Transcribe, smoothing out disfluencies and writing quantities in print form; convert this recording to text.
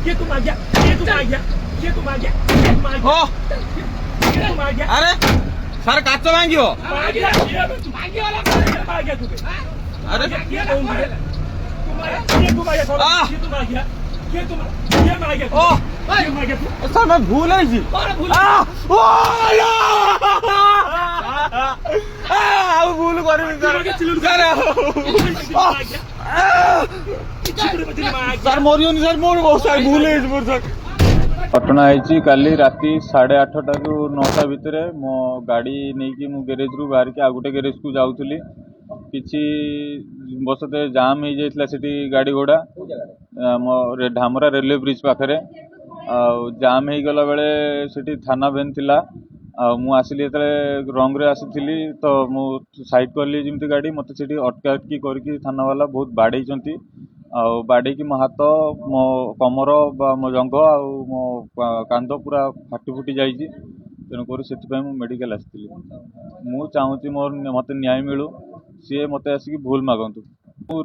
ये तुम आ गया, ये तुम आ गया, ये तुम आ गया, ये तुम आ गया, ओ ये तुम आ गया, अरे सर काच भांगियो आ गया, तुम आ गया वाला आ गया तुम्हें। अरे ये कौन है? तुम आ गया, ये तुम आ गया, आ! ये तुम आ गया, ये तुम ये आ गया, ओ ये आ गया, सर मैं भूल है जी अरे भूल ओ ଆଉ ଭୁଲ କରିବି ସାର୍ ମରିବନି ସାର୍ ମୋର ବହୁତ ସାର୍ ଭୁଲ ହେଇଛି ମୋର ସାର୍। ଘଟଣା ହେଇଛି କାଲି ରାତି 8:30ରୁ 9ଟା ଭିତରେ ମୋ ଗାଡ଼ି ନେଇକି ମୁଁ ଗ୍ୟାରେଜରୁ ବାହାରିକି ଆଉ ଗୋଟେ ଗ୍ୟାରେଜକୁ ଯାଉଥିଲି। କିଛି ବସତେ ଜାମ୍ ହେଇଯାଇଥିଲା ସେଠି ଗାଡ଼ି ଘୋଡ଼ା ମୋ ଧାମରା ରେଲୱେ ବ୍ରିଜ୍ ପାଖରେ। ଆଉ ଜାମ୍ ହେଇଗଲା ବେଳେ ସେଠି ଥାନା ଭ୍ୟାନ୍ ଥିଲା। ଆଉ ମୁଁ ଆସିଲି ଯେତେବେଳେ ରଙ୍ଗରେ ଆସିଥିଲି ତ ମୁଁ ସାଇଡ୍ କଲି ଯେମିତି ଗାଡ଼ି ମୋତେ ସେଠି ଅଟକାଅଟକି କରିକି ଥାନାବାଲା ବହୁତ ବାଡ଼େଇଛନ୍ତି। ଆଉ ବାଡ଼େଇକି ମୋ ହାତ ମୋ କମର ବା ମୋ ଜଙ୍ଘ ଆଉ ମୋ କାନ୍ଧ ପୁରା ଫାଟି ଫୁଟି ଯାଇଛି। ତେଣୁକରି ସେଥିପାଇଁ ମୁଁ ମେଡ଼ିକାଲ ଆସିଥିଲି। ମୁଁ ଚାହୁଁଛି ମୋତେ ନ୍ୟାୟ ମିଳୁ, ସିଏ ମୋତେ ଆସିକି ଭୁଲ ମାଗନ୍ତୁ।